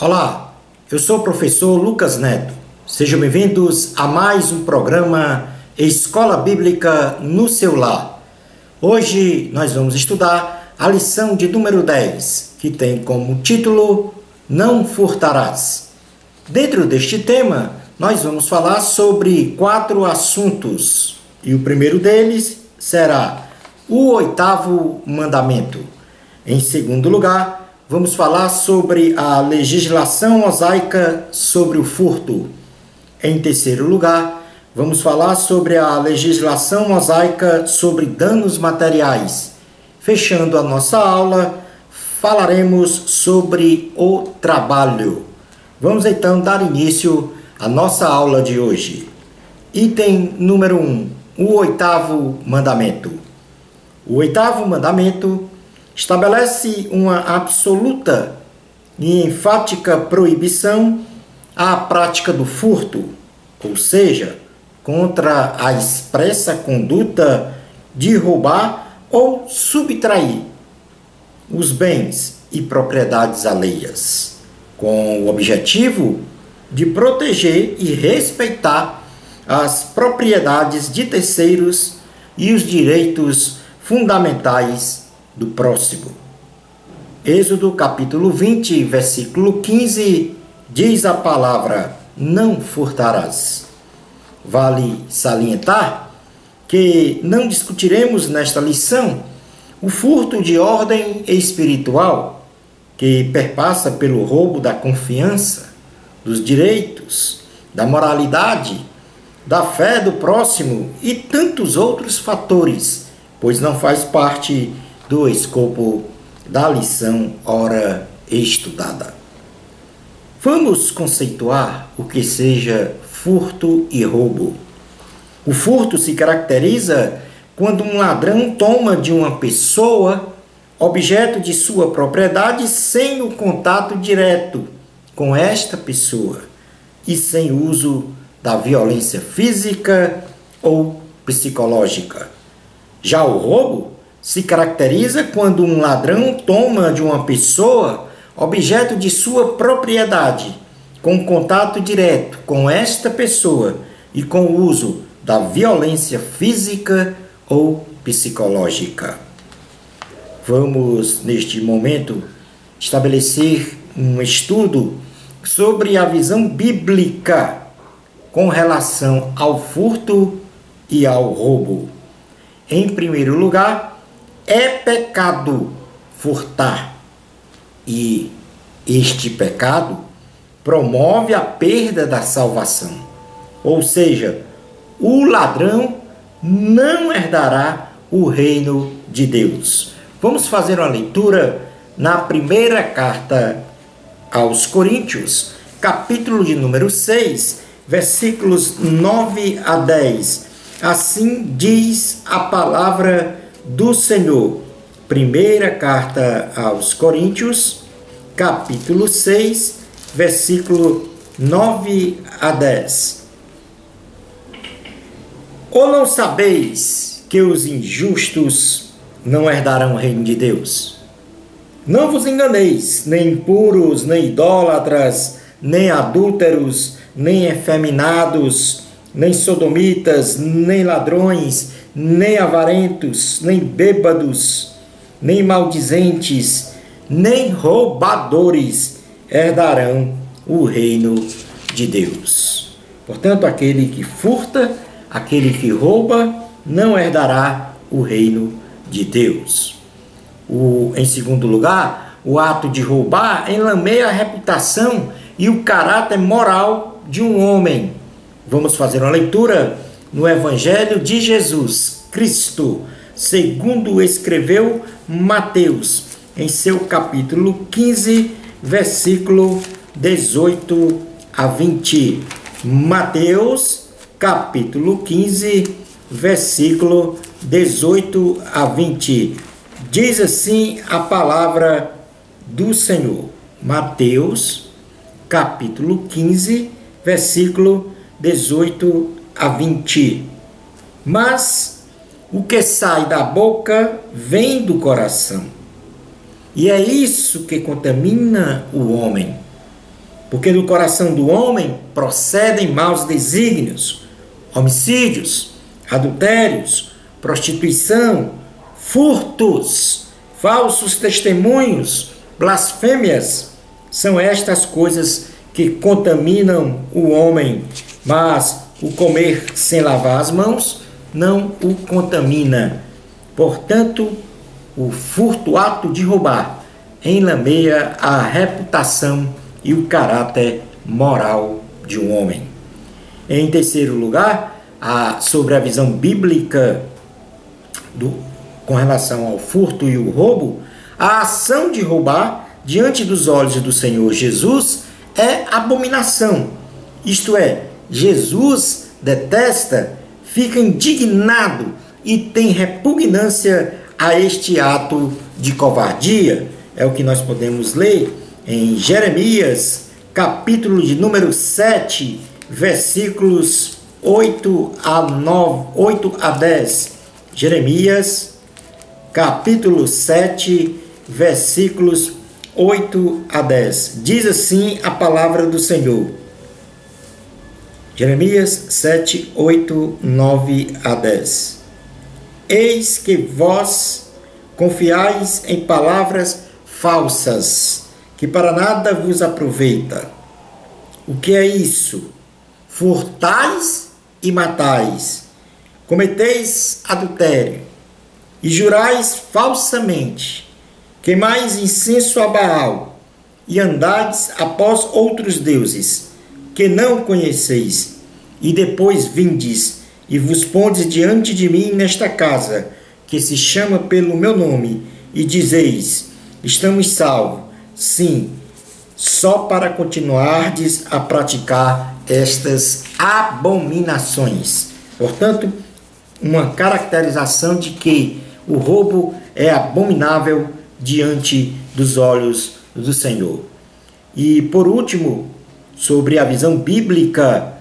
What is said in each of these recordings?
Olá, eu sou o professor Lucas Neto. Sejam bem-vindos a mais um programa Escola Bíblica no seu lar. Hoje nós vamos estudar a lição de número 10, que tem como título Não Furtarás. Dentro deste tema, nós vamos falar sobre 4 assuntos. E o primeiro deles será o 8º mandamento. Em segundo lugar, vamos falar sobre a legislação mosaica sobre o furto. Em terceiro lugar, vamos falar sobre a legislação mosaica sobre danos materiais. Fechando a nossa aula, falaremos sobre o trabalho. Vamos então dar início à nossa aula de hoje. Item número 1, o 8º mandamento. O 8º mandamento estabelece uma absoluta e enfática proibição à prática do furto, ou seja, contra a expressa conduta de roubar ou subtrair os bens e propriedades alheias, com o objetivo de proteger e respeitar as propriedades de terceiros e os direitos fundamentais do próximo. Êxodo capítulo 20, versículo 15, diz a palavra: não furtarás. Vale salientar que não discutiremos nesta lição o furto de ordem espiritual, que perpassa pelo roubo da confiança, dos direitos, da moralidade, da fé do próximo e tantos outros fatores, pois não faz parte do escopo da lição ora estudada. Vamos conceituar o que seja furto e roubo. O furto se caracteriza quando um ladrão toma de uma pessoa objeto de sua propriedade sem o contato direto com esta pessoa e sem uso da violência física ou psicológica. Já o roubo se caracteriza quando um ladrão toma de uma pessoa objeto de sua propriedade, com contato direto com esta pessoa e com o uso da violência física ou psicológica. Vamos, neste momento, estabelecer um estudo sobre a visão bíblica com relação ao furto e ao roubo. Em primeiro lugar, é pecado furtar, e este pecado promove a perda da salvação. Ou seja, o ladrão não herdará o reino de Deus. Vamos fazer uma leitura na primeira carta aos Coríntios, capítulo de número 6, versículos 9 a 10. Assim diz a palavra do Senhor. Primeira carta aos Coríntios, capítulo 6, versículo 9 a 10. Ou não sabeis que os injustos não herdarão o reino de Deus? Não vos enganeis, nem impuros, nem idólatras, nem adúlteros, nem efeminados, nem sodomitas, nem ladrões, nem avarentos, nem bêbados, nem maldizentes, nem roubadores herdarão o reino de Deus. Portanto, aquele que furta, aquele que rouba, não herdará o reino de Deus. Em segundo lugar, o ato de roubar enlameia a reputação e o caráter moral de um homem. Vamos fazer uma leitura no Evangelho de Jesus Cristo, segundo escreveu Mateus, em seu capítulo 15, versículo 18 a 20. Mateus, capítulo 15, versículo 18 a 20. Diz assim a palavra do Senhor. Mateus, capítulo 15, versículo 18 a 20. Mas o que sai da boca vem do coração, e é isso que contamina o homem. Porque do coração do homem procedem maus desígnios, homicídios, adultérios, prostituição, furtos, falsos testemunhos, blasfêmias. São estas coisas que contaminam o homem, mas o comer sem lavar as mãos não o contamina. Portanto, o furto, o ato de roubar, enlameia a reputação e o caráter moral de um homem. Em terceiro lugar, sobre a visão bíblica com relação ao furto e o roubo, a ação de roubar diante dos olhos do Senhor Jesus é abominação. Isto é, Jesus detesta, fica indignado e tem repugnância a este ato de covardia. É o que nós podemos ler em Jeremias, capítulo de número 7, versículos 8 a 10. Jeremias, capítulo 7, versículos 8 a 10. Diz assim a palavra do Senhor. Jeremias 7, 8, 9 a 10. Eis que vós confiais em palavras falsas, que para nada vos aproveita. O que é isso? Furtais e matais, cometeis adultério, e jurais falsamente, queimais incenso a Baal, e andades após outros deuses, que não conheceis, e depois vindes, e vos pondes diante de mim nesta casa, que se chama pelo meu nome, e dizeis, estamos salvos, sim, só para continuardes a praticar estas abominações. Portanto, uma caracterização de que o roubo é abominável diante dos olhos do Senhor. E por último, sobre a visão bíblica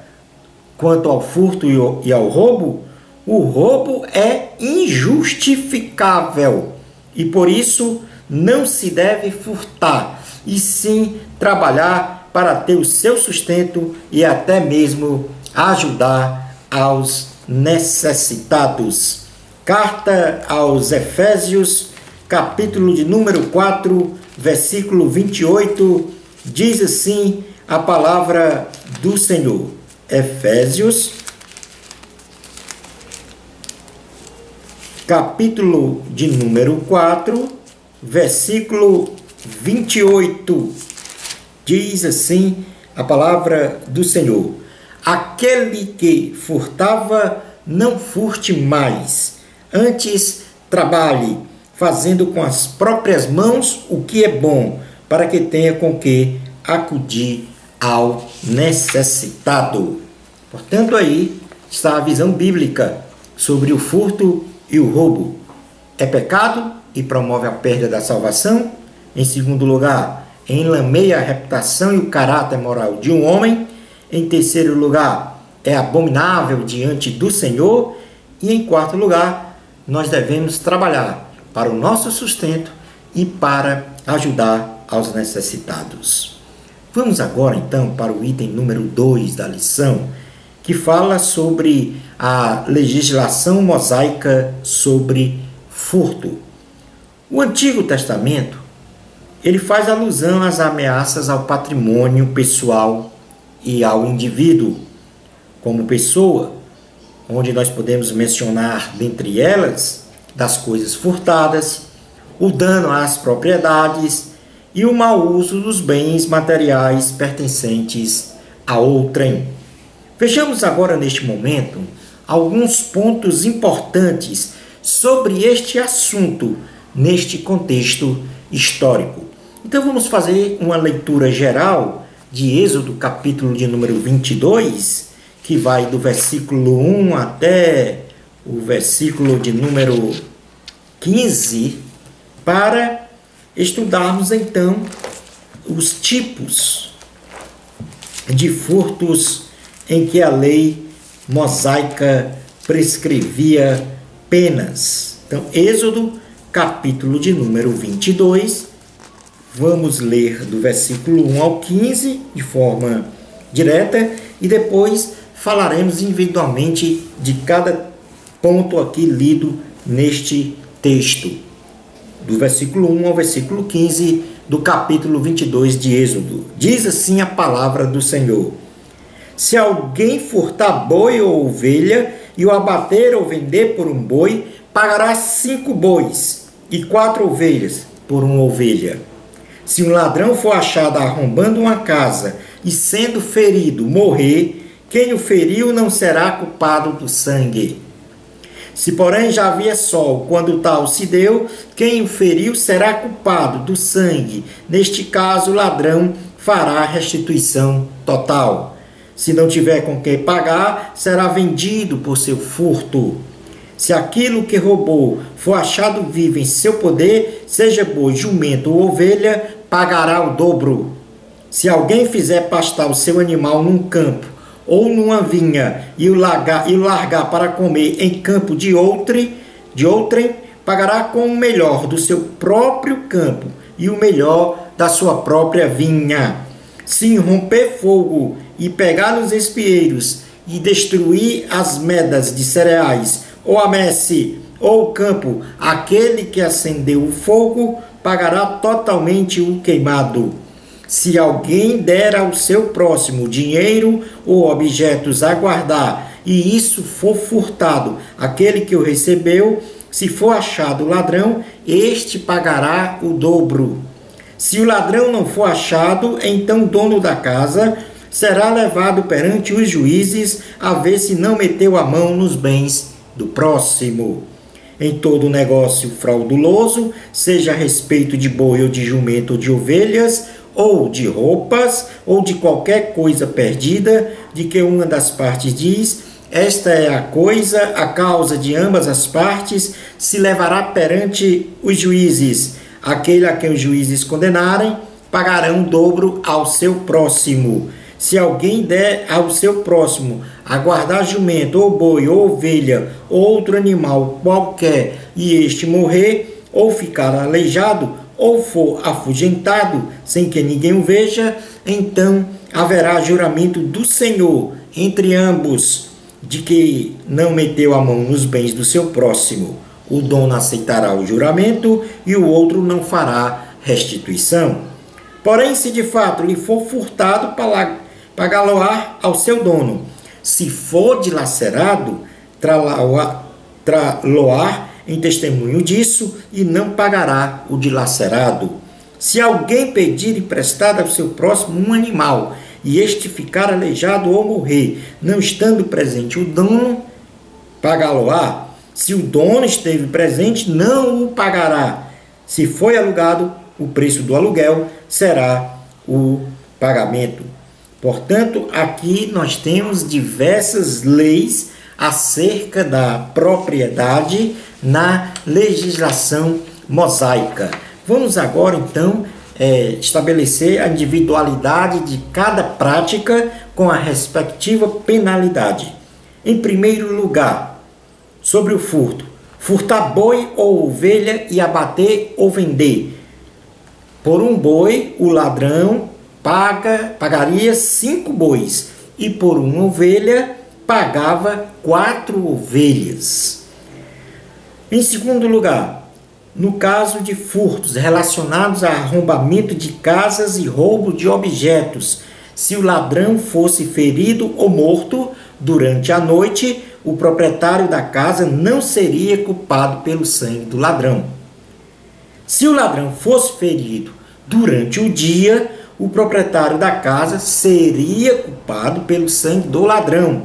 quanto ao furto e ao roubo, o roubo é injustificável e por isso não se deve furtar, e sim trabalhar para ter o seu sustento e até mesmo ajudar aos necessitados. Carta aos Efésios, capítulo de número 4, versículo 28, diz assim a palavra do Senhor. Efésios, capítulo de número 4, versículo 28, diz assim a palavra do Senhor. Aquele que furtava, não furte mais, antes trabalhe, fazendo com as próprias mãos o que é bom, para que tenha com que acudir ao necessitado. Portanto, aí está a visão bíblica sobre o furto e o roubo. É pecado e promove a perda da salvação. Em segundo lugar, enlameia a reputação e o caráter moral de um homem. Em terceiro lugar, é abominável diante do Senhor. E em quarto lugar, nós devemos trabalhar para o nosso sustento e para ajudar aos necessitados. Vamos agora então para o item número 2 da lição, que fala sobre a legislação mosaica sobre furto. O Antigo Testamento, ele faz alusão às ameaças ao patrimônio pessoal e ao indivíduo como pessoa, onde nós podemos mencionar, dentre elas, das coisas furtadas, o dano às propriedades e o mau uso dos bens materiais pertencentes a outrem. Vejamos agora, neste momento, alguns pontos importantes sobre este assunto, neste contexto histórico. Então vamos fazer uma leitura geral de Êxodo, capítulo de número 22, que vai do versículo 1 até o versículo de número 15, para estudarmos então os tipos de furtos em que a lei mosaica prescrevia penas. Então, Êxodo, capítulo de número 22, Vamos ler do versículo 1 ao 15 de forma direta e depois falaremos individualmente de cada ponto aqui lido neste texto, do versículo 1 ao versículo 15 do capítulo 22 de Êxodo. Diz assim a palavra do Senhor: se alguém furtar boi ou ovelha e o abater ou vender por um boi, pagará 5 bois e 4 ovelhas por uma ovelha. Se um ladrão for achado arrombando uma casa e sendo ferido morrer, quem o feriu não será culpado do sangue. Se porém já havia sol quando tal se deu, quem o feriu será culpado do sangue. Neste caso, o ladrão fará restituição total. Se não tiver com que pagar, será vendido por seu furto. Se aquilo que roubou for achado vivo em seu poder, seja boi, jumento ou ovelha, pagará o dobro. Se alguém fizer pastar o seu animal num campo ou numa vinha e o largar para comer em campo de outrem, pagará com o melhor do seu próprio campo e o melhor da sua própria vinha. Se romper fogo e pegar nos espieiros e destruir as medas de cereais, ou a messe, ou o campo, aquele que acendeu o fogo, pagará totalmente o queimado. Se alguém der ao seu próximo dinheiro ou objetos a guardar, e isso for furtado, aquele que o recebeu, se for achado ladrão, este pagará o dobro. Se o ladrão não for achado, então o dono da casa será levado perante os juízes a ver se não meteu a mão nos bens do próximo. Em todo negócio frauduloso, seja a respeito de boi ou de jumento ou de ovelhas, ou de roupas, ou de qualquer coisa perdida, de que uma das partes diz: esta é a causa de ambas as partes, se levará perante os juízes. Aquele a quem os juízes condenarem, pagarão o dobro ao seu próximo. Se alguém der ao seu próximo a guardar jumento, ou boi, ou ovelha, ou outro animal qualquer, e este morrer, ou ficar aleijado, ou for afugentado, sem que ninguém o veja, então haverá juramento do Senhor entre ambos, de que não meteu a mão nos bens do seu próximo. O dono aceitará o juramento e o outro não fará restituição. Porém, se de fato lhe for furtado, pagá-lo-á ao seu dono. Se for dilacerado, trá-lo-á em testemunho disso e não pagará o dilacerado. Se alguém pedir emprestado ao seu próximo um animal e este ficar aleijado ou morrer, não estando presente o dono, pagá-lo-á. Se o dono esteve presente, não o pagará. Se foi alugado, o preço do aluguel será o pagamento. Portanto, aqui nós temos diversas leis acerca da propriedade na legislação mosaica. Vamos agora, então, estabelecer a individualidade de cada prática com a respectiva penalidade. Em primeiro lugar, sobre o furto: furtar boi ou ovelha e abater ou vender. Por um boi, o ladrão pagaria 5 bois, e por uma ovelha pagava 4 ovelhas. Em segundo lugar, no caso de furtos relacionados a arrombamento de casas e roubo de objetos, se o ladrão fosse ferido ou morto durante a noite, o proprietário da casa não seria culpado pelo sangue do ladrão. Se o ladrão fosse ferido durante o dia, o proprietário da casa seria culpado pelo sangue do ladrão.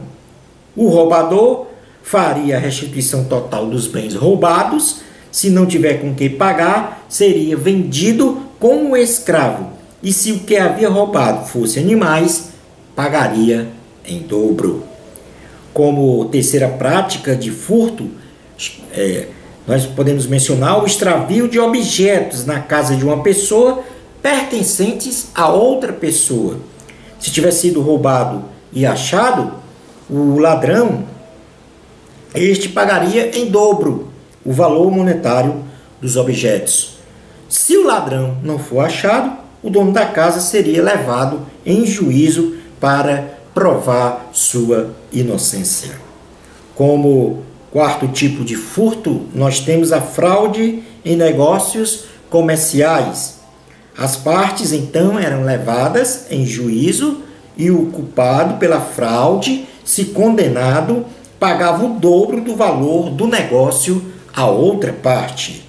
O roubador faria a restituição total dos bens roubados. Se não tiver com que pagar, seria vendido como escravo. E se o que havia roubado fosse animais, pagaria em dobro. Como terceira prática de furto, nós podemos mencionar o extravio de objetos na casa de uma pessoa pertencentes a outra pessoa. Se tiver sido roubado e achado, o ladrão, este pagaria em dobro o valor monetário dos objetos. Se o ladrão não for achado, o dono da casa seria levado em juízo para provar sua inocência. Como quarto tipo de furto, nós temos a fraude em negócios comerciais. As partes, então, eram levadas em juízo e o culpado pela fraude, se condenado, pagava o dobro do valor do negócio à outra parte.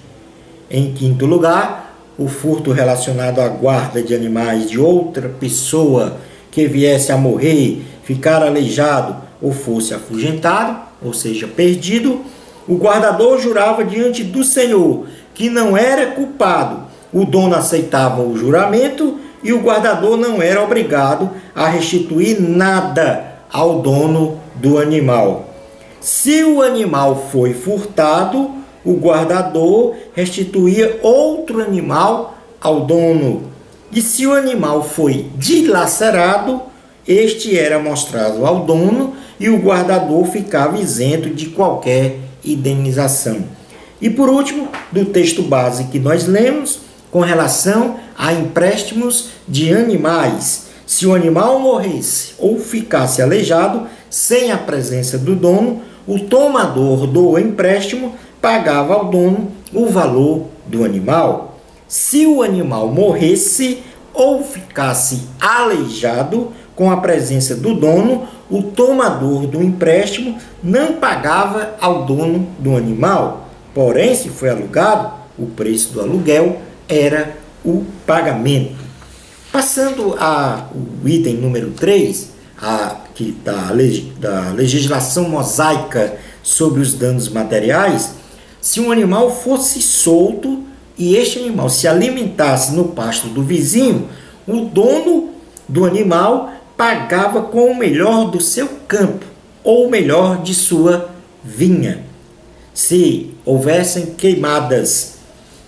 Em quinto lugar, o furto relacionado à guarda de animais de outra pessoa que viesse a morrer, ficar aleijado ou fosse afugentado, ou seja, perdido. O guardador jurava diante do Senhor que não era culpado. O dono aceitava o juramento e o guardador não era obrigado a restituir nada ao dono do animal. Se o animal foi furtado, o guardador restituía outro animal ao dono. E se o animal foi dilacerado, este era mostrado ao dono e o guardador ficava isento de qualquer indenização. E por último, do texto base que nós lemos, com relação a empréstimos de animais. Se o animal morresse ou ficasse aleijado, sem a presença do dono, o tomador do empréstimo pagava ao dono o valor do animal. Se o animal morresse ou ficasse aleijado, com a presença do dono, o tomador do empréstimo não pagava ao dono do animal. Porém, se foi alugado, o preço do aluguel era o pagamento. Passando ao item número 3, da legislação mosaica sobre os danos materiais, se um animal fosse solto e este animal se alimentasse no pasto do vizinho, o dono do animal pagava com o melhor do seu campo ou o melhor de sua vinha. Se houvessem queimadas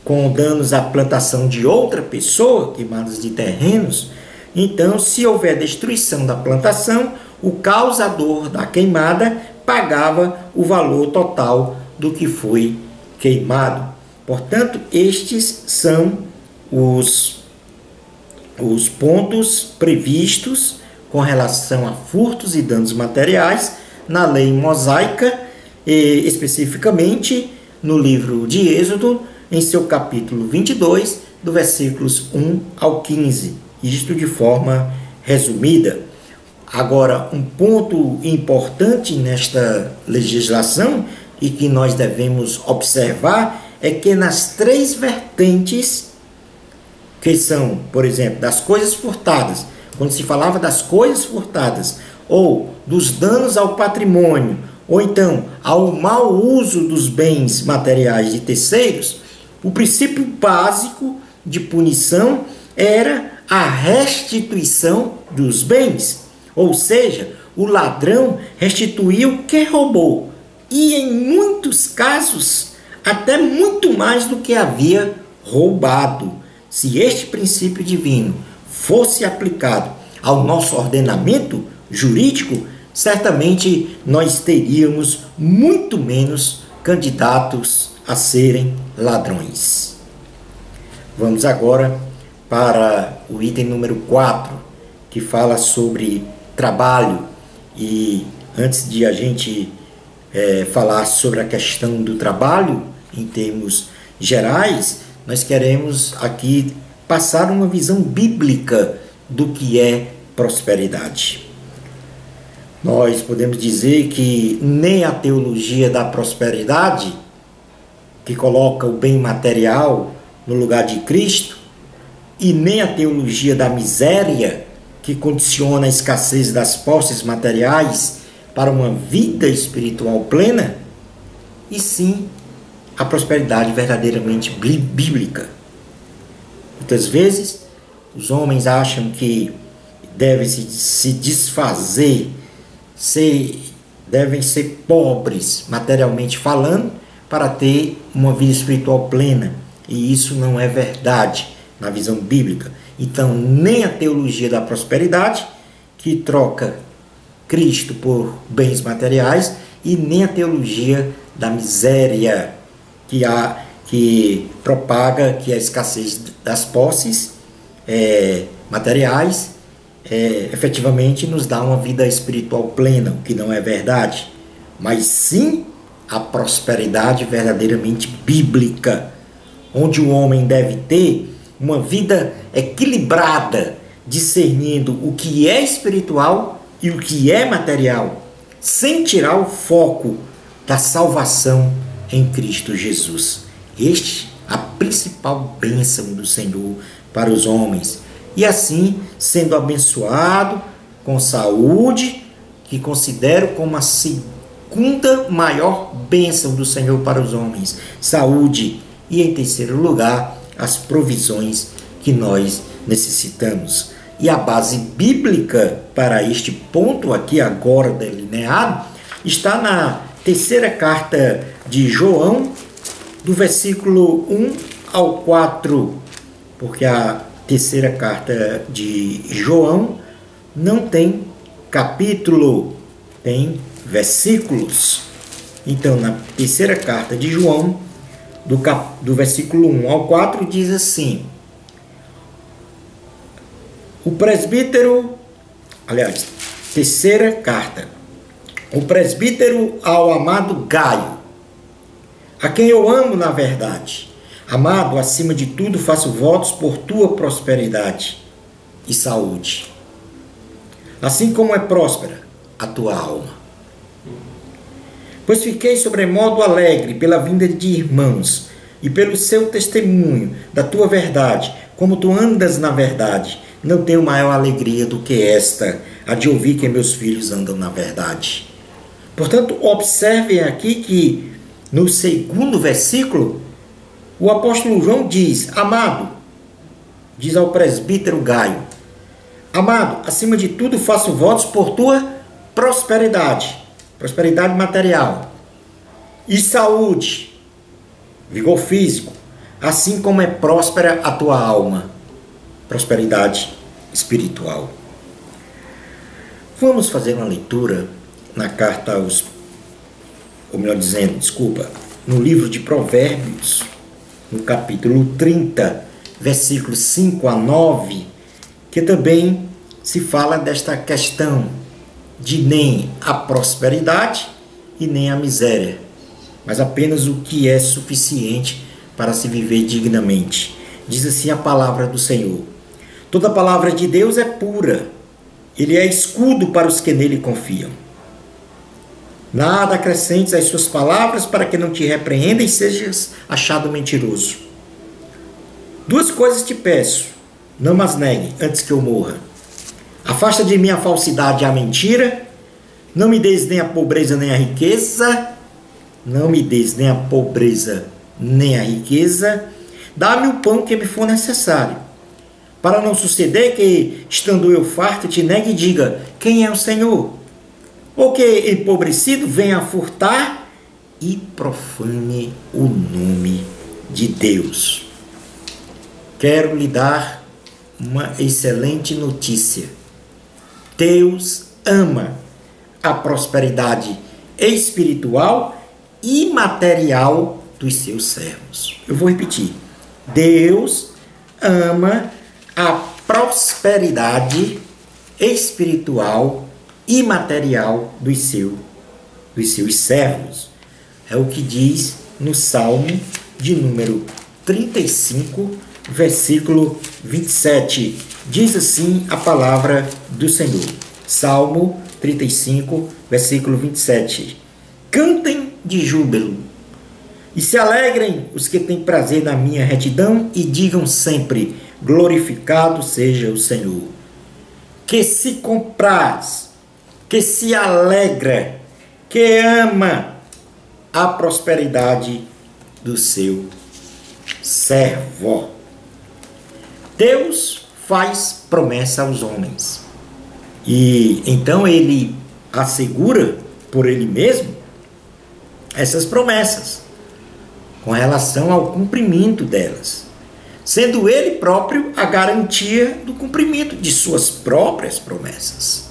com danos à plantação de outra pessoa, queimadas de terrenos, então, se houver destruição da plantação, o causador da queimada pagava o valor total do que foi queimado. Portanto, estes são os pontos previstos com relação a furtos e danos materiais na lei mosaica, especificamente no livro de Êxodo, em seu capítulo 22, do versículos 1 ao 15. Isto de forma resumida. Agora, um ponto importante nesta legislação e que nós devemos observar é que nas três vertentes, que são, por exemplo, das coisas furtadas, quando se falava das coisas furtadas, ou dos danos ao patrimônio, ou então ao mau uso dos bens materiais de terceiros, o princípio básico de punição era a restituição dos bens. Ou seja, o ladrão restituía o que roubou, e em muitos casos, até muito mais do que havia roubado. Se este princípio divino fosse aplicado ao nosso ordenamento jurídico, certamente nós teríamos muito menos candidatos a serem ladrões. Vamos agora para o item número 4, que fala sobre trabalho. E antes de a gente falar sobre a questão do trabalho em termos gerais, nós queremos aqui passar uma visão bíblica do que é prosperidade. Nós podemos dizer que nem a teologia da prosperidade, que coloca o bem material no lugar de Cristo, e nem a teologia da miséria, que condiciona a escassez das posses materiais para uma vida espiritual plena, e sim a prosperidade verdadeiramente bíblica. Muitas vezes, os homens acham que devem se desfazer, devem ser pobres, materialmente falando, para ter uma vida espiritual plena. E isso não é verdade na visão bíblica. Então, nem a teologia da prosperidade, que troca Cristo por bens materiais, e nem a teologia da miséria, que que propaga que a escassez das posses materiais efetivamente nos dá uma vida espiritual plena, o que não é verdade, mas sim a prosperidade verdadeiramente bíblica, onde o homem deve ter uma vida equilibrada, discernindo o que é espiritual e o que é material, sem tirar o foco da salvação em Cristo Jesus. Este é a principal bênção do Senhor para os homens. E assim, sendo abençoado com saúde, que considero como a segunda maior bênção do Senhor para os homens, saúde. E em terceiro lugar, as provisões que nós necessitamos. E a base bíblica para este ponto aqui agora delineado está na terceira carta de João, do versículo 1 ao 4, porque a terceira carta de João não tem capítulo, tem versículos. Então, na terceira carta de João, do versículo 1 ao 4, diz assim: o presbítero, aliás, terceira carta, o presbítero ao amado Gaio, a quem eu amo na verdade. Amado, acima de tudo, faço votos por tua prosperidade e saúde, assim como é próspera a tua alma. Pois fiquei sobremodo alegre pela vinda de irmãos e pelo seu testemunho da tua verdade. Como tu andas na verdade, não tenho maior alegria do que esta, a de ouvir que meus filhos andam na verdade. Portanto, observem aqui que no segundo versículo, o apóstolo João diz: amado, diz ao presbítero Gaio, amado, acima de tudo faço votos por tua prosperidade, prosperidade material, e saúde, vigor físico, assim como é próspera a tua alma, prosperidade espiritual. Vamos fazer uma leitura na carta aos, ou melhor dizendo, no livro de Provérbios, no capítulo 30, versículos 5 a 9, que também se fala desta questão de nem a prosperidade e nem a miséria, mas apenas o que é suficiente para se viver dignamente. Diz assim a palavra do Senhor: toda palavra de Deus é pura, ele é escudo para os que nele confiam. Nada acrescentes às suas palavras, para que não te repreenda e sejas achado mentiroso. Duas coisas te peço, não as negue antes que eu morra. Afasta de mim a falsidade e a mentira, não me des nem a pobreza nem a riqueza, não me des nem a pobreza nem a riqueza, dá-me o pão que me for necessário, para não suceder que, estando eu farto, te negue e diga: quem é o Senhor? Ou que, empobrecido, venha a furtar e profane o nome de Deus. Quero lhe dar uma excelente notícia. Deus ama a prosperidade espiritual e material dos seus servos. Eu vou repetir. Deus ama a prosperidade espiritual e material dos seus servos. É o que diz no Salmo de número 35, versículo 27. Diz assim a palavra do Senhor. Salmo 35, versículo 27. Cantem de júbilo e se alegrem os que têm prazer na minha retidão e digam sempre: glorificado seja o Senhor. Que se compraz, que se alegra, que ama a prosperidade do seu servo. Deus faz promessa aos homens. E então ele assegura por ele mesmo essas promessas com relação ao cumprimento delas, sendo ele próprio a garantia do cumprimento de suas próprias promessas,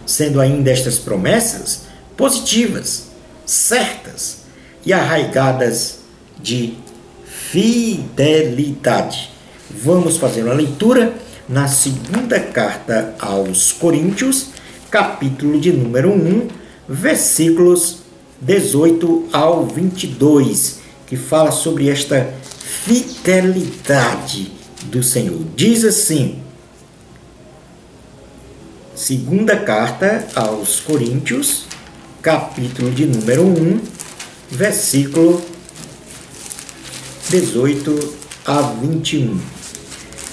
sendo ainda estas promessas positivas, certas e arraigadas de fidelidade. Vamos fazer uma leitura na segunda carta aos Coríntios, capítulo de número 1, versículos 18 ao 22, que fala sobre esta fidelidade do Senhor. Diz assim, segunda carta aos Coríntios, capítulo de número 1, versículo 18 a 21.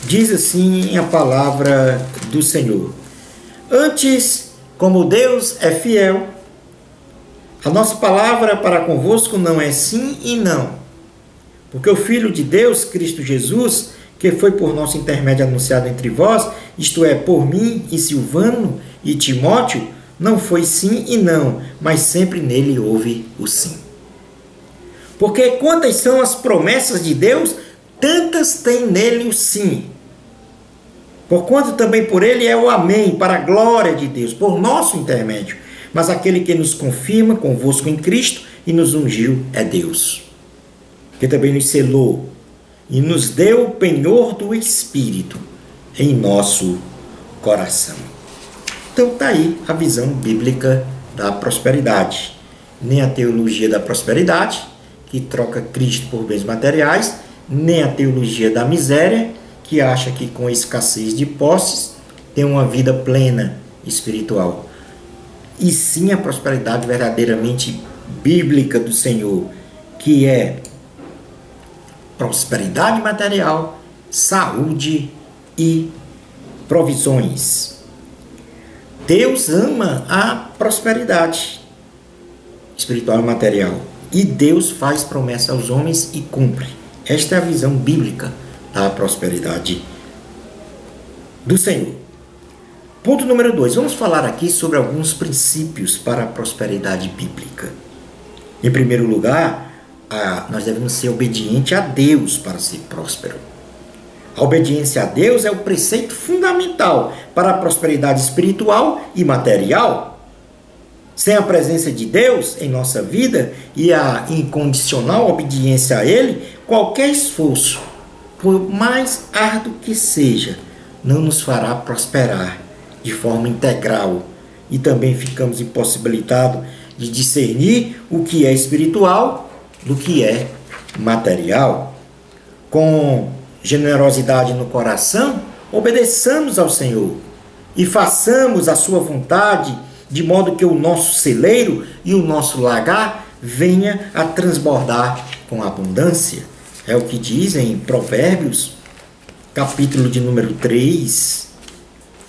Diz assim a palavra do Senhor: Antes, como Deus é fiel, a nossa palavra para convosco não é sim e não. Porque o Filho de Deus, Cristo Jesus, que foi por nosso intermédio anunciado entre vós, isto é, por mim e Silvano e Timóteo, não foi sim e não, mas sempre nele houve o sim. Porque quantas são as promessas de Deus, tantas tem nele o sim. Porquanto também por ele é o amém, para a glória de Deus, por nosso intermédio. Mas aquele que nos confirma convosco em Cristo e nos ungiu é Deus, que também nos selou e nos deu o penhor do Espírito em nosso coração. Então está aí a visão bíblica da prosperidade. Nem a teologia da prosperidade, que troca Cristo por bens materiais, nem a teologia da miséria, que acha que com a escassez de posses tem uma vida plena espiritual. E sim a prosperidade verdadeiramente bíblica do Senhor, que é prosperidade material, saúde e provisões. Deus ama a prosperidade espiritual e material. E Deus faz promessa aos homens e cumpre. Esta é a visão bíblica da prosperidade do Senhor. Ponto número 2. Vamos falar aqui sobre alguns princípios para a prosperidade bíblica. Em primeiro lugar, nós devemos ser obedientes a Deus para ser próspero. A obediência a Deus é o preceito fundamental para a prosperidade espiritual e material. Sem a presença de Deus em nossa vida e a incondicional obediência a Ele, qualquer esforço, por mais árduo que seja, não nos fará prosperar de forma integral. E também ficamos impossibilitados de discernir o que é espiritual do que é material. Com generosidade no coração, obedeçamos ao Senhor e façamos a sua vontade, de modo que o nosso celeiro e o nosso lagar venha a transbordar com abundância. É o que diz em Provérbios, capítulo de número 3,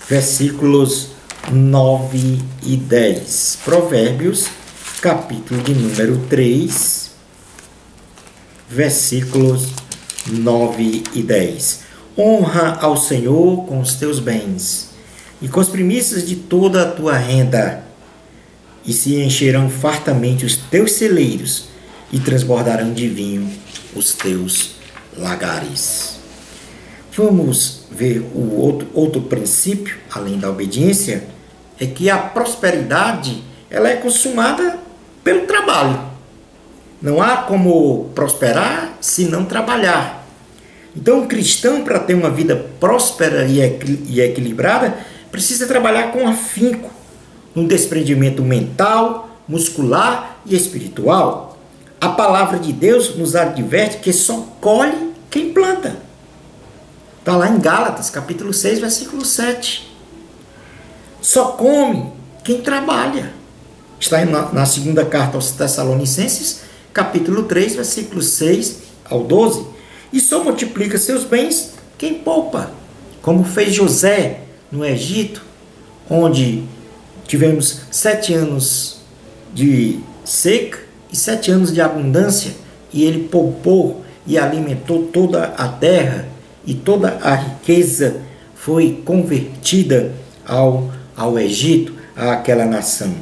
versículos 9 e 10. Provérbios, capítulo de número 3, versículos 9 e 10. Honra ao Senhor com os teus bens e com as primícias de toda a tua renda, e se encherão fartamente os teus celeiros, e transbordarão de vinho os teus lagares. Vamos ver o outro princípio, além da obediência, é que a prosperidade ela é consumada pelo trabalho. Não há como prosperar se não trabalhar. Então, o cristão, para ter uma vida próspera e equilibrada, precisa trabalhar com afinco, no desprendimento mental, muscular e espiritual. A palavra de Deus nos adverte que só colhe quem planta. Está lá em Gálatas, capítulo 6, versículo 7. Só come quem trabalha. Está na segunda carta aos Tessalonicenses, capítulo 3, versículo 6 ao 12. E só multiplica seus bens quem poupa, como fez José no Egito, onde tivemos 7 anos de seca e 7 anos de abundância, e ele poupou e alimentou toda a terra, e toda a riqueza foi convertida ao Egito, àquela nação.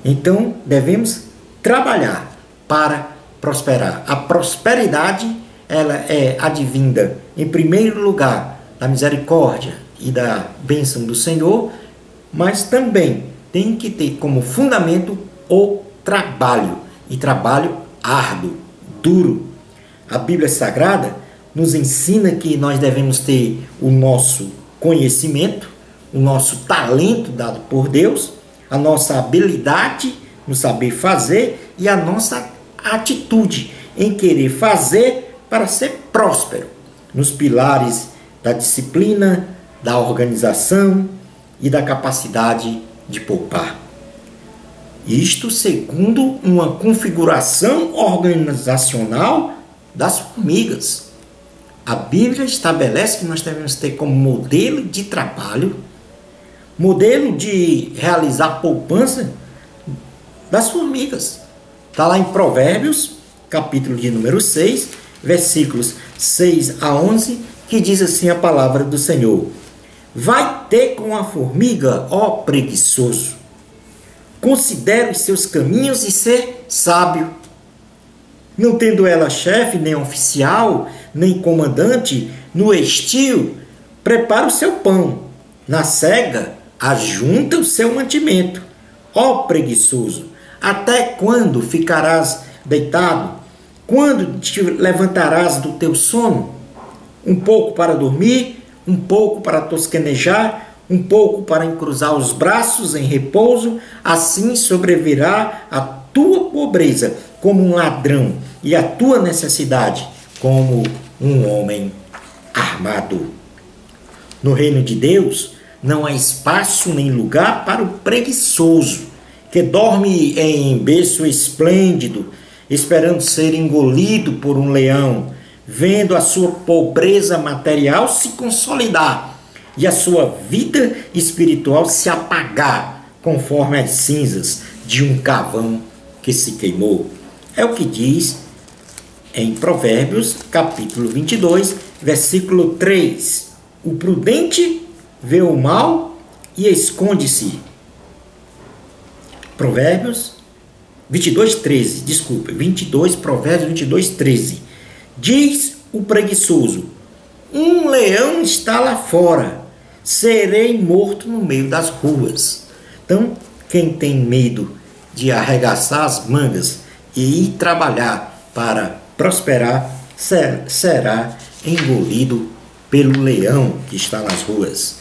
Então, devemos trabalhar para prosperar. A prosperidade, ela é advinda, em primeiro lugar, da misericórdia e da bênção do Senhor, mas também tem que ter como fundamento o trabalho, e trabalho árduo, duro. A Bíblia Sagrada nos ensina que nós devemos ter o nosso conhecimento, o nosso talento dado por Deus, a nossa habilidade no saber fazer e a nossa atitude em querer fazer para ser próspero, nos pilares da disciplina, da organização e da capacidade de poupar. Isto segundo uma configuração organizacional das formigas. A Bíblia estabelece que nós devemos ter como modelo de trabalho, modelo de realizar poupança das formigas. Está lá em Provérbios, capítulo de número 6, versículos 6 a 11, que diz assim a palavra do Senhor: vai ter com a formiga, ó preguiçoso, considera os seus caminhos e ser sábio. Não tendo ela chefe, nem oficial, nem comandante, no estio, prepara o seu pão, na cega, ajunta o seu mantimento. Ó preguiçoso, até quando ficarás deitado? Quando te levantarás do teu sono? Um pouco para dormir, um pouco para tosquenejar, um pouco para encruzar os braços em repouso, assim sobrevirá a tua pobreza como um ladrão e a tua necessidade como um homem armado. No reino de Deus não há espaço nem lugar para o preguiçoso, que dorme em berço esplêndido, esperando ser engolido por um leão, vendo a sua pobreza material se consolidar e a sua vida espiritual se apagar conforme as cinzas de um carvão que se queimou. É o que diz em Provérbios, capítulo 22, versículo 3. O prudente vê o mal e esconde-se. Provérbios 22, 13. Desculpa, 22, Provérbios 22, 13. Diz o preguiçoso: um leão está lá fora, serei morto no meio das ruas. Então, quem tem medo de arregaçar as mangas e ir trabalhar para prosperar, será engolido pelo leão que está nas ruas.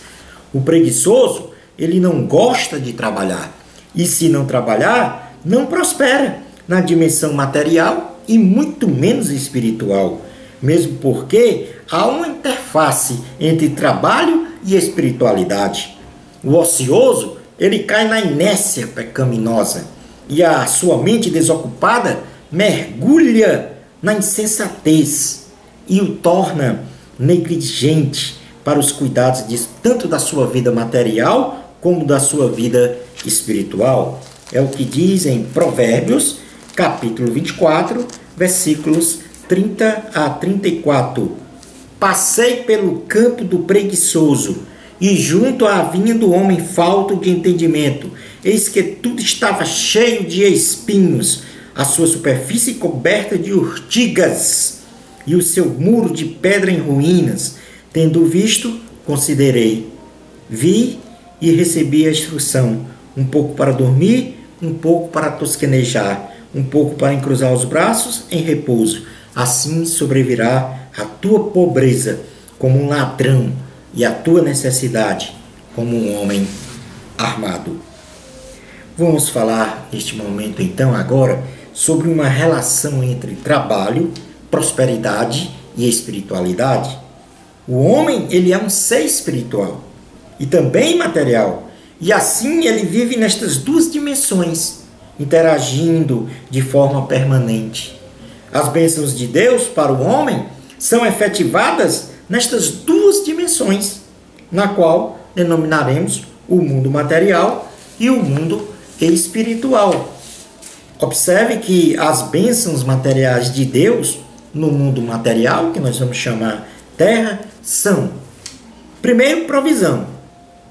O preguiçoso, ele não gosta de trabalhar, e se não trabalhar, não prospera na dimensão material e muito menos espiritual, mesmo porque há uma interface entre trabalho e espiritualidade. O ocioso, ele cai na inércia pecaminosa e a sua mente desocupada mergulha na insensatez e o torna negligente para os cuidados tanto da sua vida material como da sua vida espiritual. É o que diz em Provérbios, capítulo 24, versículos 30 a 34. Passei pelo campo do preguiçoso e junto à vinha do homem falto de entendimento. Eis que tudo estava cheio de espinhos, a sua superfície coberta de urtigas e o seu muro de pedra em ruínas. Tendo visto, considerei, vi e recebi a instrução, um pouco para dormir, um pouco para tosquenejar, um pouco para encruzar os braços em repouso. Assim sobrevirá a tua pobreza como um ladrão e a tua necessidade como um homem armado. Vamos falar neste momento então agora sobre uma relação entre trabalho, prosperidade e espiritualidade. O homem, ele é um ser espiritual e também material, e assim ele vive nestas duas dimensões, interagindo de forma permanente. As bênçãos de Deus para o homem são efetivadas nestas duas dimensões, na qual denominaremos o mundo material e o mundo espiritual. Observe que as bênçãos materiais de Deus no mundo material, que nós vamos chamar terra, são: primeiro, provisão,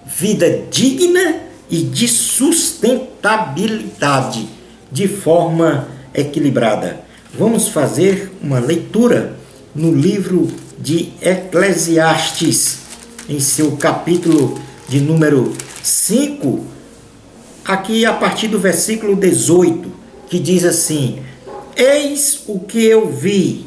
vida digna e de sustentabilidade, de forma equilibrada. Vamos fazer uma leitura no livro de Eclesiastes, em seu capítulo de número 5, aqui a partir do versículo 18, que diz assim: eis o que eu vi,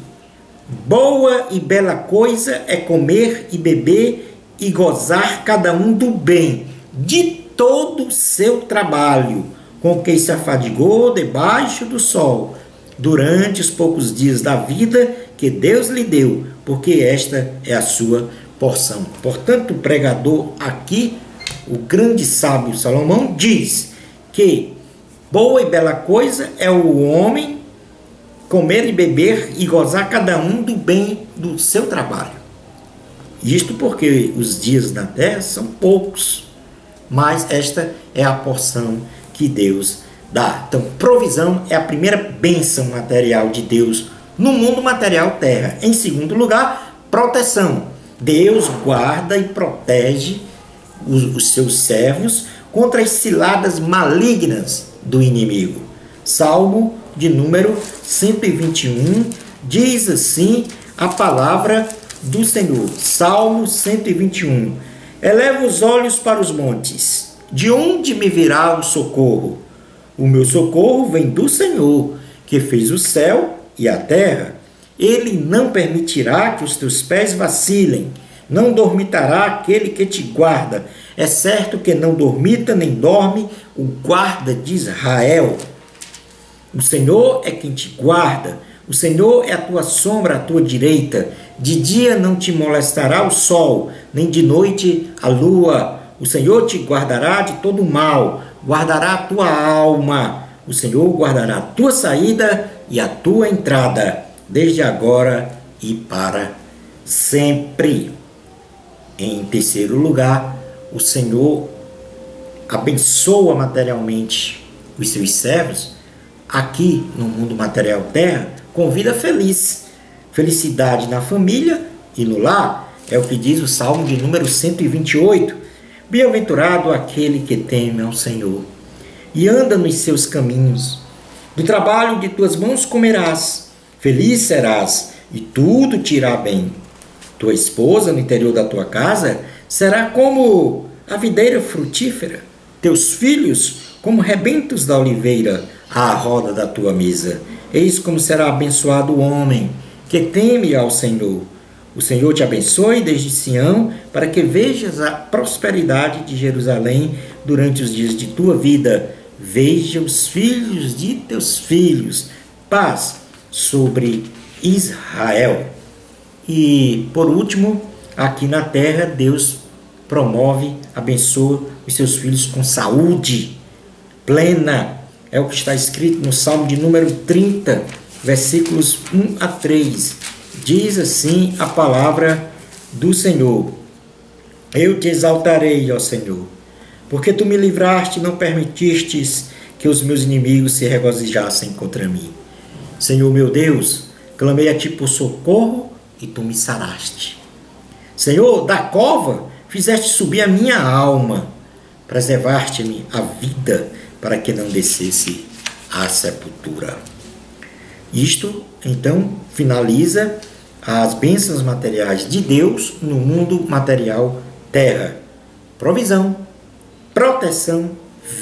Boa e bela coisa é comer e beber e gozar cada um do bem de todo o seu trabalho, com que se afadigou debaixo do sol, durante os poucos dias da vida que Deus lhe deu, porque esta é a sua porção. Portanto, o pregador aqui, o grande sábio Salomão, diz que boa e bela coisa é o homem comer e beber e gozar cada um do bem do seu trabalho. Isto porque os dias na terra são poucos, mas esta é a porção que Deus dá. Então, provisão é a primeira bênção material de Deus no mundo material terra. Em segundo lugar, proteção. Deus guarda e protege os seus servos contra as ciladas malignas do inimigo. Salmo de número 121 diz assim a palavra do Senhor. Salmo 121. Eleva os olhos para os montes. De onde me virá o socorro? O meu socorro vem do Senhor, que fez o céu e a terra. Ele não permitirá que os teus pés vacilem. Não dormitará aquele que te guarda. É certo que não dormita nem dorme o guarda de Israel. O Senhor é quem te guarda. O Senhor é a tua sombra à tua direita. De dia não te molestará o sol, nem de noite a lua. O Senhor te guardará de todo mal, guardará a tua alma. O Senhor guardará a tua saída e a tua entrada, desde agora e para sempre. Em terceiro lugar, o Senhor abençoa materialmente os seus servos. Aqui no mundo material terra, com vida feliz, felicidade na família e no lar, é o que diz o Salmo de número 128. Bem-aventurado aquele que teme ao Senhor e anda nos seus caminhos. Do trabalho de tuas mãos comerás, feliz serás e tudo te irá bem. Tua esposa no interior da tua casa será como a videira frutífera, teus filhos como rebentos da oliveira à roda da tua mesa. Eis como será abençoado o homem que teme ao Senhor. O Senhor te abençoe desde Sião, para que vejas a prosperidade de Jerusalém durante os dias de tua vida. Veja os filhos de teus filhos. Paz sobre Israel. E, por último, aqui na terra, Deus promove, abençoa os seus filhos com saúde plena. É o que está escrito no Salmo de número 30, versículos 1 a 3. Diz assim a palavra do Senhor: Eu te exaltarei, ó Senhor, porque tu me livraste e não permitistes que os meus inimigos se regozijassem contra mim. Senhor meu Deus, clamei a ti por socorro e tu me saraste. Senhor, da cova fizeste subir a minha alma, preservaste-me a vida para que não descesse à sepultura. Isto, então, finaliza as bênçãos materiais de Deus no mundo material terra. Provisão, proteção,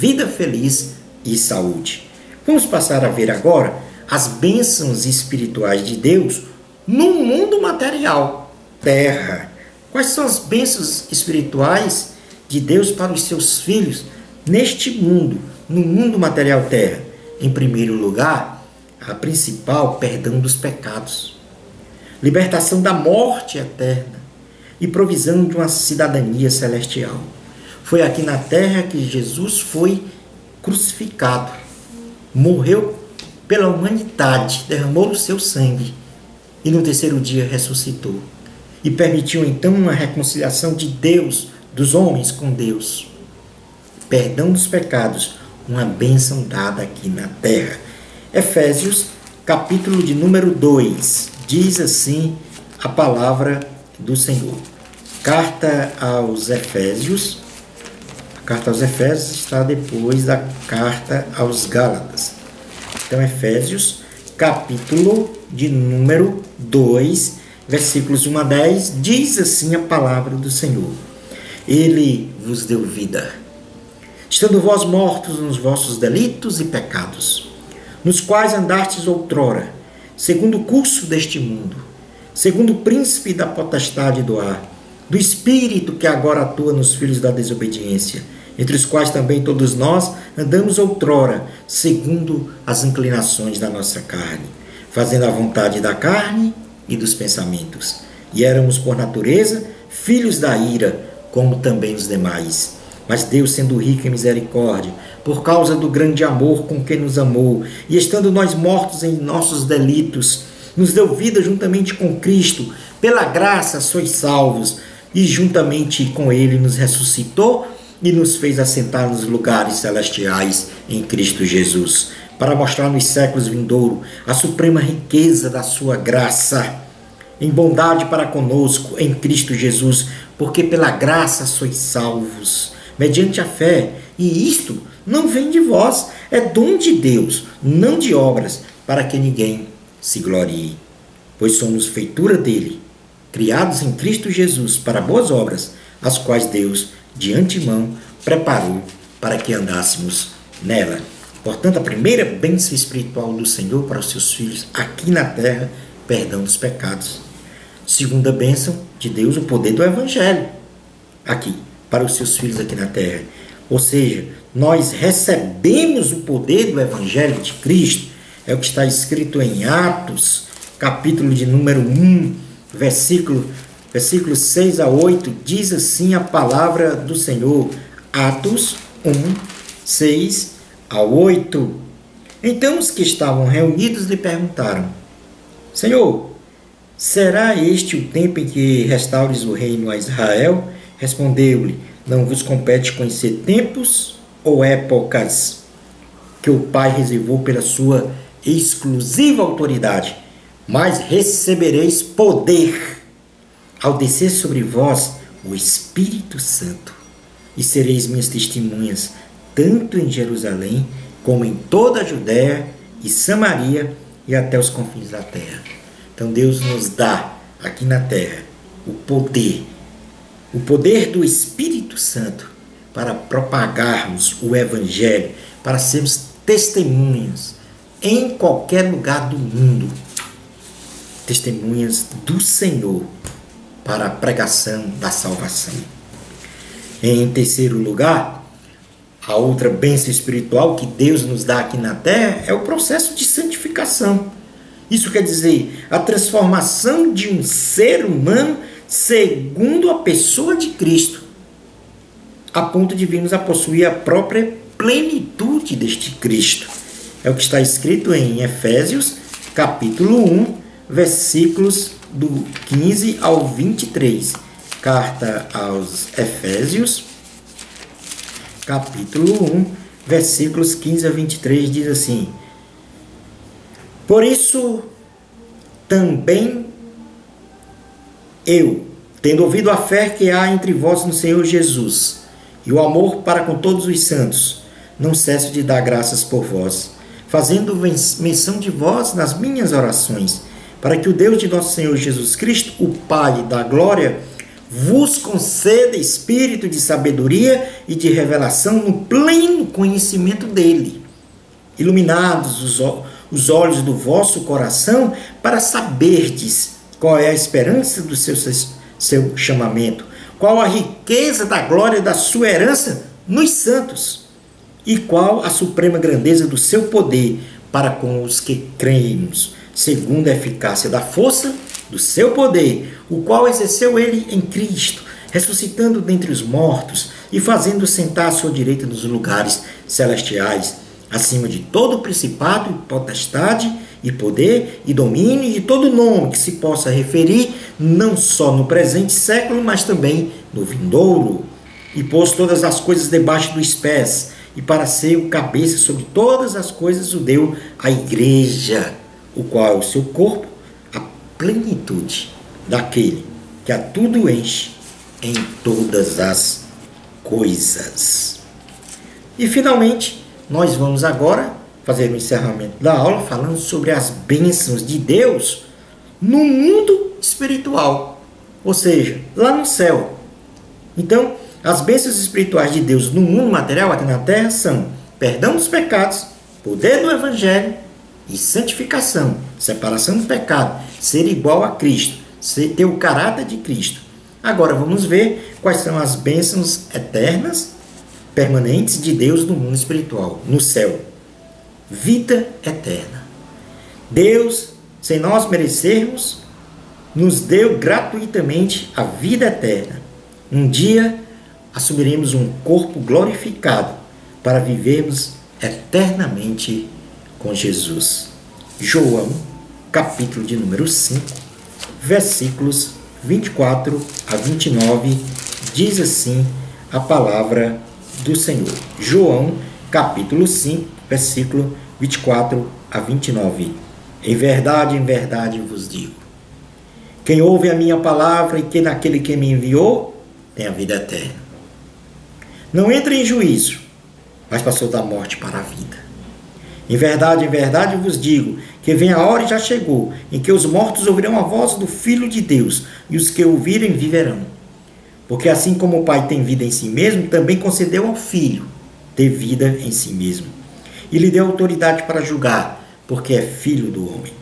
vida feliz e saúde. Vamos passar a ver agora as bênçãos espirituais de Deus no mundo material terra. Quais são as bênçãos espirituais de Deus para os seus filhos neste mundo, no mundo material terra? Em primeiro lugar, a principal, perdão dos pecados, libertação da morte eterna e provisão de uma cidadania celestial. Foi aqui na terra que Jesus foi crucificado, morreu pela humanidade, derramou o seu sangue e no terceiro dia ressuscitou e permitiu então uma reconciliação de Deus, dos homens com Deus. Perdão dos pecados, uma bênção dada aqui na terra. Efésios, capítulo de número 2, diz assim a palavra do Senhor. Carta aos Efésios. A carta aos Efésios está depois da carta aos Gálatas. Então, Efésios, capítulo de número 2, versículos 1 a 10, diz assim a palavra do Senhor. Ele vos deu vida, estando vós mortos nos vossos delitos e pecados, nos quais andastes outrora, segundo o curso deste mundo, segundo o príncipe da potestade do ar, do espírito que agora atua nos filhos da desobediência, entre os quais também todos nós andamos outrora, segundo as inclinações da nossa carne, fazendo a vontade da carne e dos pensamentos. E éramos, por natureza, filhos da ira, como também os demais. Mas Deus, sendo rico em misericórdia, por causa do grande amor com que nos amou, e estando nós mortos em nossos delitos, nos deu vida juntamente com Cristo. Pela graça sois salvos, e juntamente com Ele nos ressuscitou e nos fez assentar nos lugares celestiais em Cristo Jesus, para mostrar nos séculos vindouros a suprema riqueza da sua graça, em bondade para conosco em Cristo Jesus, porque pela graça sois salvos, mediante a fé, e isto não vem de vós, é dom de Deus, não de obras, para que ninguém se glorie. Pois somos feitura dele, criados em Cristo Jesus para boas obras, as quais Deus de antemão preparou para que andássemos nela. Portanto, a primeira bênção espiritual do Senhor para os seus filhos aqui na terra, perdão dos pecados. Segunda bênção de Deus, o poder do Evangelho aqui, para os seus filhos aqui na terra. Ou seja, nós recebemos o poder do Evangelho de Cristo. É o que está escrito em Atos, capítulo de número 1, versículos 6 a 8, diz assim a palavra do Senhor. Atos 1, 6 a 8. Então os que estavam reunidos lhe perguntaram: Senhor, será este o tempo em que restaures o reino a Israel? Respondeu-lhe: não vos compete conhecer tempos ou épocas que o Pai reservou pela sua exclusiva autoridade, mas recebereis poder ao descer sobre vós o Espírito Santo, e sereis minhas testemunhas, tanto em Jerusalém, como em toda a Judéia e Samaria, e até os confins da terra. Então Deus nos dá, aqui na terra, o poder do Espírito Santo, para propagarmos o Evangelho, para sermos testemunhas em qualquer lugar do mundo, testemunhas do Senhor, para a pregação da salvação. Em terceiro lugar, a outra bênção espiritual que Deus nos dá aqui na terra é o processo de santificação. Isso quer dizer, a transformação de um ser humano segundo a pessoa de Cristo, a ponto de virmos a possuir a própria plenitude deste Cristo. É o que está escrito em Efésios, capítulo 1, versículos do 15 ao 23. Carta aos Efésios, capítulo 1, versículos 15 a 23, diz assim: por isso também eu, tendo ouvido a fé que há entre vós no Senhor Jesus, e o amor para com todos os santos, não cesso de dar graças por vós, fazendo menção de vós nas minhas orações, para que o Deus de nosso Senhor Jesus Cristo, o Pai da glória, vos conceda espírito de sabedoria e de revelação no pleno conhecimento dele, iluminados os olhos do vosso coração, para saberdes qual é a esperança do seu chamamento, qual a riqueza da glória da sua herança nos santos, e qual a suprema grandeza do seu poder para com os que cremos, segundo a eficácia da força do seu poder, o qual exerceu ele em Cristo, ressuscitando dentre os mortos e fazendo sentar à sua direita nos lugares celestiais, acima de todo principado e potestade e poder e domínio e de todo nome que se possa referir, não só no presente século, mas também no vindouro, e pôs todas as coisas debaixo dos pés, e para ser o cabeça sobre todas as coisas o deu à igreja, o qual é o seu corpo, a plenitude daquele que a tudo enche em todas as coisas. E finalmente, nós vamos agora fazer o encerramento da aula falando sobre as bênçãos de Deus no mundo espiritual, ou seja, lá no céu. Então, as bênçãos espirituais de Deus no mundo material aqui na terra são perdão dos pecados, poder do Evangelho e santificação, separação do pecado, ser igual a Cristo, ter o caráter de Cristo. Agora vamos ver quais são as bênçãos eternas, permanentes de Deus no mundo espiritual, no céu. Vida eterna. Deus, sem nós merecermos, nos deu gratuitamente a vida eterna. Um dia assumiremos um corpo glorificado para vivermos eternamente com Jesus. João, capítulo de número 5, versículos 24 a 29, diz assim a palavra do Senhor. João, capítulo 5, versículo 24 a 29. Em verdade vos digo, quem ouve a minha palavra e que naquele que me enviou, tem a vida eterna. Não entra em juízo, mas passou da morte para a vida. Em verdade vos digo, que vem a hora e já chegou, em que os mortos ouvirão a voz do Filho de Deus, e os que ouvirem viverão. Porque assim como o Pai tem vida em si mesmo, também concedeu ao Filho ter vida em si mesmo. E lhe deu autoridade para julgar, porque é Filho do homem.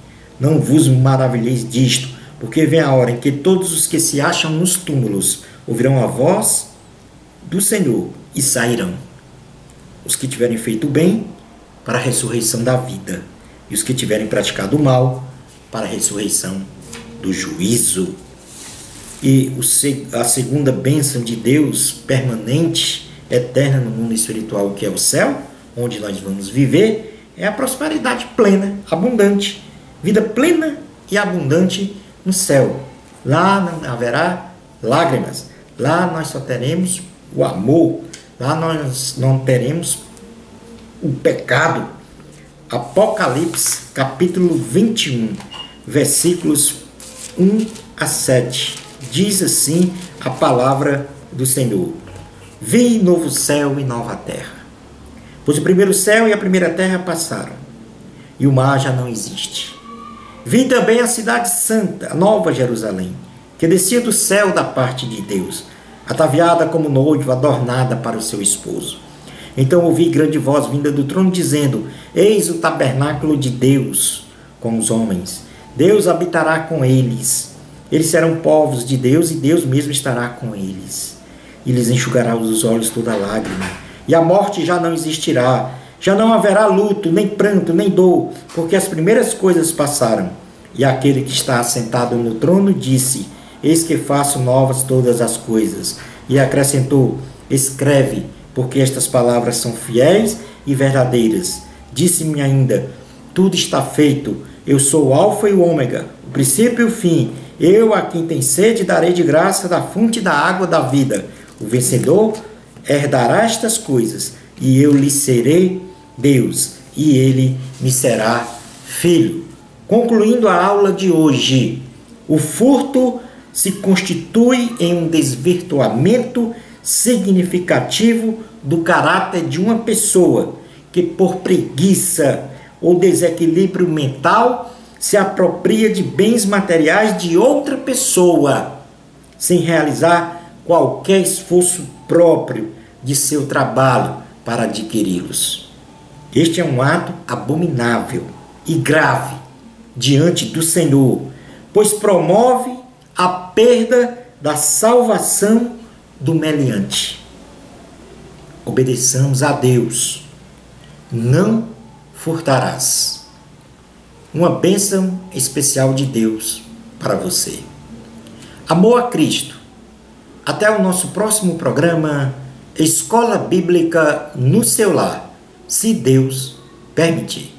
Não vos maravilheis disto, porque vem a hora em que todos os que se acham nos túmulos ouvirão a voz do Senhor e sairão. Os que tiverem feito bem, para a ressurreição da vida, e os que tiverem praticado o mal, para a ressurreição do juízo. E a segunda bênção de Deus, permanente, eterna no mundo espiritual, que é o céu, onde nós vamos viver, é a prosperidade plena, abundante. Vida plena e abundante no céu. Lá não haverá lágrimas. Lá nós só teremos o amor. Lá nós não teremos o pecado. Apocalipse, capítulo 21, versículos 1 a 7. Diz assim a palavra do Senhor. Vi novo céu e nova terra. Pois o primeiro céu e a primeira terra passaram, e o mar já não existe. Vi também a cidade santa, a nova Jerusalém, que descia do céu da parte de Deus, ataviada como noivo, adornada para o seu esposo. Então ouvi grande voz vinda do trono, dizendo: Eis o tabernáculo de Deus com os homens. Deus habitará com eles. Eles serão povos de Deus, e Deus mesmo estará com eles. E lhes enxugará os olhos toda lágrima. E a morte já não existirá. Já não haverá luto, nem pranto, nem dor, porque as primeiras coisas passaram. E aquele que está assentado no trono disse: Eis que faço novas todas as coisas. E acrescentou: Escreve, porque estas palavras são fiéis e verdadeiras. Disse-me ainda: Tudo está feito. Eu sou o Alfa e o Ômega, o princípio e o fim. Eu, a quem tem sede, darei de graça da fonte da água da vida. O vencedor herdará estas coisas, e eu lhe serei Deus, e ele me será filho. Concluindo a aula de hoje, o furto se constitui em um desvirtuamento significativo do caráter de uma pessoa que, por preguiça ou desequilíbrio mental, se apropria de bens materiais de outra pessoa, sem realizar qualquer esforço próprio de seu trabalho para adquiri-los. Este é um ato abominável e grave diante do Senhor, pois promove a perda da salvação do meliante. Obedeçamos a Deus. Não furtarás. Uma bênção especial de Deus para você. Amor a Cristo. Até o nosso próximo programa, Escola Bíblica no seu lar, se Deus permitir.